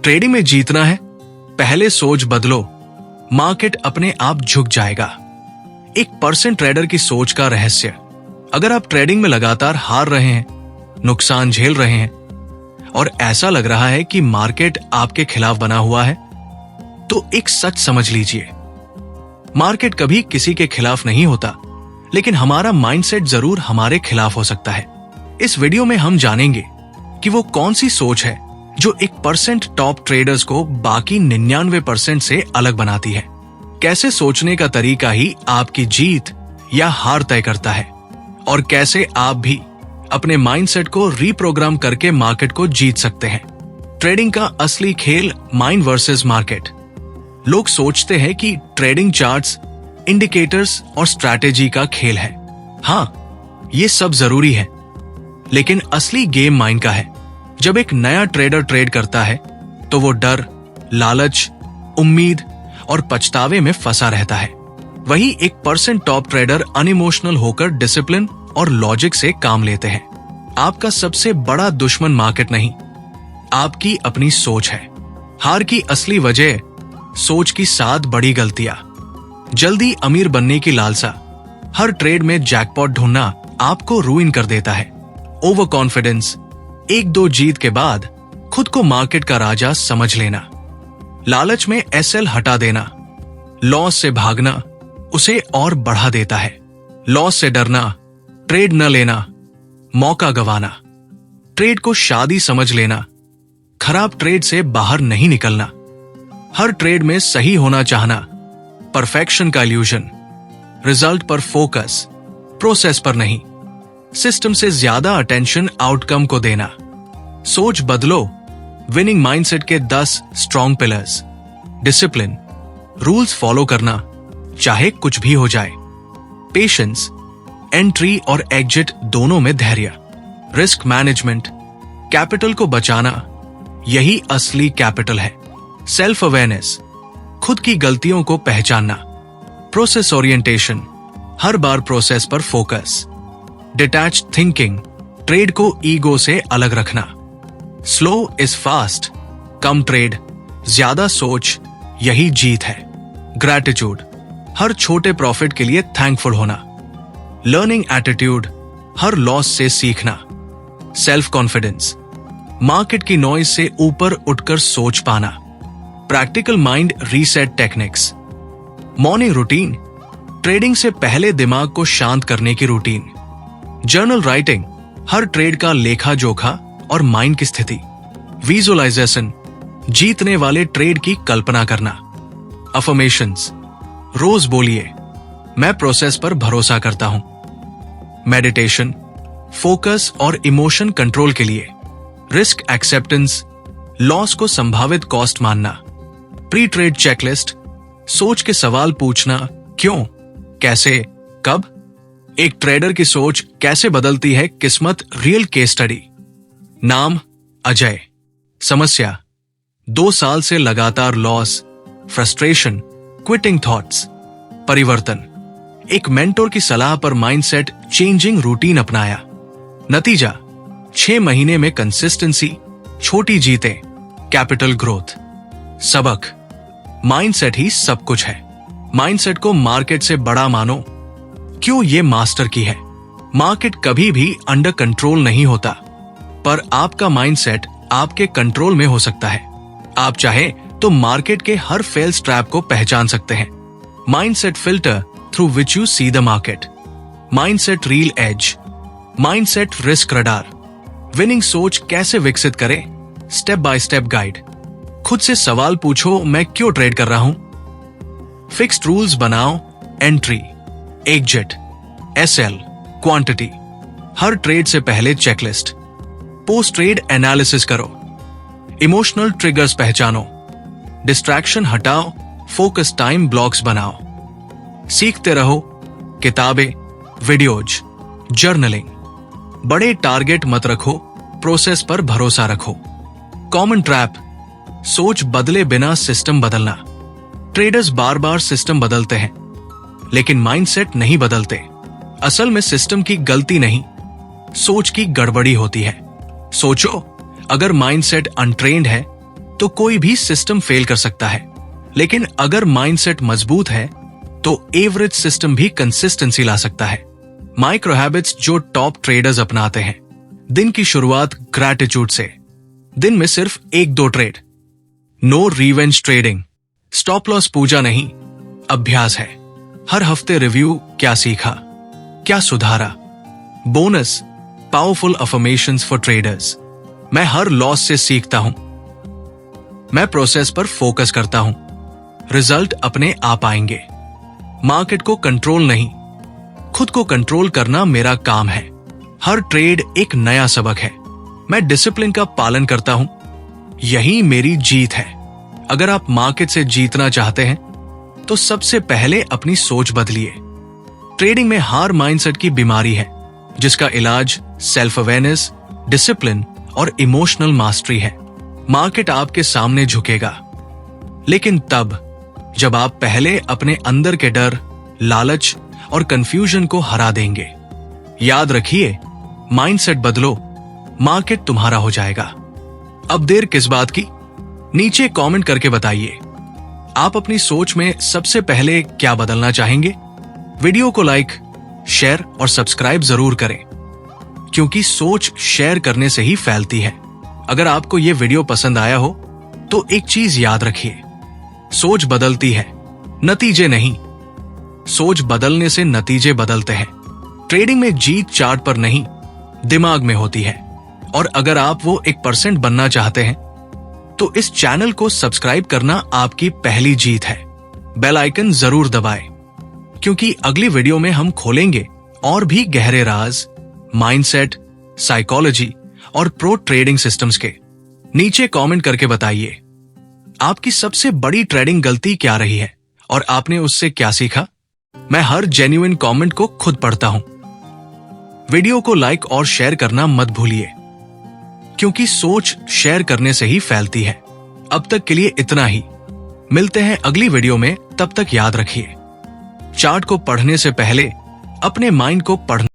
Trading में जीतना है, पहले सोच बदलो, मार्केट अपने आप झुक जाएगा। 1% ट्रेडर की सोच का रहस्य। अगर आप ट्रेडिंग में लगातार हार रहे हैं, नुकसान झेल रहे हैं और ऐसा लग रहा है कि मार्केट आपके खिलाफ बना हुआ है, तो एक सच समझ लीजिए, मार्केट कभी किसी के खिलाफ नहीं होता, लेकिन हमारा माइंडसेट जरूर हमारे खिलाफ हो सकता है। इस वीडियो में हम जानेंगे कि वो कौन सी सोच है जो 1% टॉप ट्रेडर्स को बाकी 99% से अलग बनाती है। कैसे सोचने का तरीका ही आपकी जीत या हार तय करता है, और कैसे आप भी अपने माइंडसेट को रीप्रोग्राम करके मार्केट को जीत सकते हैं। ट्रेडिंग का असली खेल माइंड वर्सेस मार्केट। लोग सोचते हैं कि ट्रेडिंग चार्ट्स, इंडिकेटर्स और स्ट्रैटेजी का खेल है। हाँ, ये सब जरूरी है, लेकिन असली गेम माइंड का है। जब एक नया ट्रेडर ट्रेड करता है तो वो डर, लालच, उम्मीद और पछतावे में फंसा रहता है। वही 1% टॉप ट्रेडर अनइमोशनल होकर डिसिप्लिन और लॉजिक से काम लेते हैं। आपका सबसे बड़ा दुश्मन मार्केट नहीं, आपकी अपनी सोच है। हार की असली वजह सोच की 7 बड़ी गलतियां। जल्दी अमीर बनने की लालसा। हर ट्रेड में जैकपॉट ढूंढना आपको रूइन कर देता है। Over confidence. 1-2 जीत के बाद खुद को मार्केट का राजा समझ लेना। लालच में एसएल हटा देना। लॉस से भागना उसे और बढ़ा देता है। लॉस से डरना, ट्रेड न लेना, मौका गंवाना। ट्रेड को शादी समझ लेना, खराब ट्रेड से बाहर नहीं निकलना। हर ट्रेड में सही होना चाहना, परफेक्शन का इल्यूजन। रिजल्ट पर फोकस, प्रोसेस पर नहीं। सिस्टम से ज्यादा अटेंशन आउटकम को देना। सोच बदलो। विनिंग माइंडसेट के 10 strong pillars. Discipline, rules follow करना चाहे कुछ भी हो जाए। पेशेंस, एंट्री और एग्जिट दोनों में धैर्य। रिस्क मैनेजमेंट, कैपिटल को बचाना, यही असली कैपिटल है। सेल्फ अवेयरनेस, खुद की गलतियों को पहचानना। प्रोसेस ओरिएंटेशन, हर बार प्रोसेस पर फोकस। डिटैच थिंकिंग, ट्रेड को ईगो से अलग रखना। Slow is fast, come trade, ज्यादा सोच, यही जीत है। ग्रैटिट्यूड, हर छोटे प्रॉफिट के लिए थैंकफुल होना। लर्निंग एटीट्यूड, हर लॉस से सीखना। सेल्फ कॉन्फिडेंस, मार्केट की नॉइज से ऊपर उठकर सोच पाना। Practical mind reset techniques. Morning routine, trading से पहले दिमाग को शांत करने की रूटीन। जर्नल राइटिंग, हर ट्रेड का लेखा जोखा और माइंड की स्थिति। विजुअलाइजेशन, जीतने वाले ट्रेड की कल्पना करना। अफर्मेशंस, रोज बोलिए, मैं प्रोसेस पर भरोसा करता हूं। मेडिटेशन, फोकस और इमोशन कंट्रोल के लिए। रिस्क एक्सेप्टेंस, लॉस को संभावित कॉस्ट मानना। प्री ट्रेड चेकलिस्ट, सोच के सवाल पूछना, क्यों, कैसे, कब। एक ट्रेडर की सोच कैसे बदलती है किस्मत, रियल केस स्टडी। नाम अजय। समस्या, 2 साल से लगातार लॉस, फ्रस्ट्रेशन, क्विटिंग थॉट्स। परिवर्तन, एक मेंटोर की सलाह पर माइंडसेट चेंजिंग रूटीन अपनाया। नतीजा, 6 महीने में कंसिस्टेंसी, छोटी जीतें, कैपिटल ग्रोथ। सबक, माइंडसेट ही सब कुछ है। माइंडसेट को मार्केट से बड़ा मानो। क्यों ये मास्टर की है। मार्केट कभी भी अंडर कंट्रोल नहीं होता, पर आपका माइंडसेट आपके कंट्रोल में हो सकता है। आप चाहे तो मार्केट के हर फेल ट्रैप को पहचान सकते हैं। Mindset filter through which you see the market. Mindset real edge. Mindset risk radar. Winning सोच कैसे विकसित करें, स्टेप बाय स्टेप गाइड। खुद से सवाल पूछो, मैं क्यों ट्रेड कर रहा हूं। फिक्स्ड रूल्स बनाओ। Entry, exit, SL, quantity. हर ट्रेड से पहले चेकलिस्ट। पोस्ट ट्रेड एनालिसिस करो। इमोशनल ट्रिगर्स पहचानो। डिस्ट्रैक्शन हटाओ। फोकस टाइम ब्लॉक्स बनाओ। सीखते रहो। किताबें, वीडियोज, जर्नलिंग। बड़े टारगेट मत रखो, प्रोसेस पर भरोसा रखो। कॉमन ट्रैप, सोच बदले बिना सिस्टम बदलना। ट्रेडर्स बार बार सिस्टम बदलते हैं, लेकिन माइंडसेट नहीं बदलते। असल में सिस्टम की गलती नहीं, सोच की गड़बड़ी होती है। सोचो, अगर माइंडसेट अनट्रेन्ड है तो कोई भी सिस्टम फेल कर सकता है, लेकिन अगर माइंडसेट मजबूत है तो एवरेज सिस्टम भी कंसिस्टेंसी ला सकता है। माइक्रो हैबिट्स जो टॉप ट्रेडर्स अपनाते हैं। दिन की शुरुआत ग्रैटिट्यूड से। दिन में सिर्फ 1-2 trade. No revenge trading. Stop loss पूजा नहीं, अभ्यास है। हर हफ्ते रिव्यू, क्या सीखा, क्या सुधारा। Bonus, powerful affirmations for traders. मैं हर लॉस से सीखता हूं। मैं प्रोसेस पर फोकस करता हूं। रिजल्ट अपने आप आएंगे। मार्केट को कंट्रोल नहीं, खुद को कंट्रोल करना मेरा काम है। हर ट्रेड एक नया सबक है। मैं डिसिप्लिन का पालन करता हूं। यही मेरी जीत है। अगर आप मार्केट से जीतना चाहते हैं तो सबसे पहले अपनी सोच बदलिए। ट्रेडिंग में हार माइंडसेट की बीमारी है, जिसका इलाज सेल्फ अवेयरनेस, डिसिप्लिन और इमोशनल मास्टरी है। मार्केट आपके सामने झुकेगा, लेकिन तब जब आप पहले अपने अंदर के डर, लालच और कंफ्यूजन को हरा देंगे। याद रखिए, माइंडसेट बदलो, मार्केट तुम्हारा हो जाएगा। अब देर किस बात की? नीचे कमेंट करके बताइए, आप अपनी सोच में सबसे पहले क्या बदलना चाहेंगे? वीडियो को लाइक, शेयर और सब्सक्राइब जरूर करें, क्योंकि सोच शेयर करने से ही फैलती है। अगर आपको यह वीडियो पसंद आया हो तो एक चीज याद रखिए, सोच बदलती है, नतीजे नहीं। सोच बदलने से नतीजे बदलते हैं। ट्रेडिंग में जीत चार्ट पर नहीं, दिमाग में होती है। और अगर आप वो 1% बनना चाहते हैं तो इस चैनल को सब्सक्राइब करना आपकी पहली जीत है। बेल आइकन जरूर दबाएं, क्योंकि अगली वीडियो में हम खोलेंगे और भी गहरे राज माइंडसेट, साइकोलॉजी और प्रो ट्रेडिंग सिस्टम्स के। नीचे कमेंट करके बताइए, आपकी सबसे बड़ी ट्रेडिंग गलती क्या रही है और आपने उससे क्या सीखा। मैं हर जेन्युइन कमेंट को खुद पढ़ता हूं। वीडियो को लाइक और शेयर करना मत भूलिए, क्योंकि सोच शेयर करने से ही फैलती है। अब तक के लिए इतना ही। मिलते हैं अगली वीडियो में। तब तक याद रखिए, चार्ट को पढ़ने से पहले अपने माइंड को पढ़ना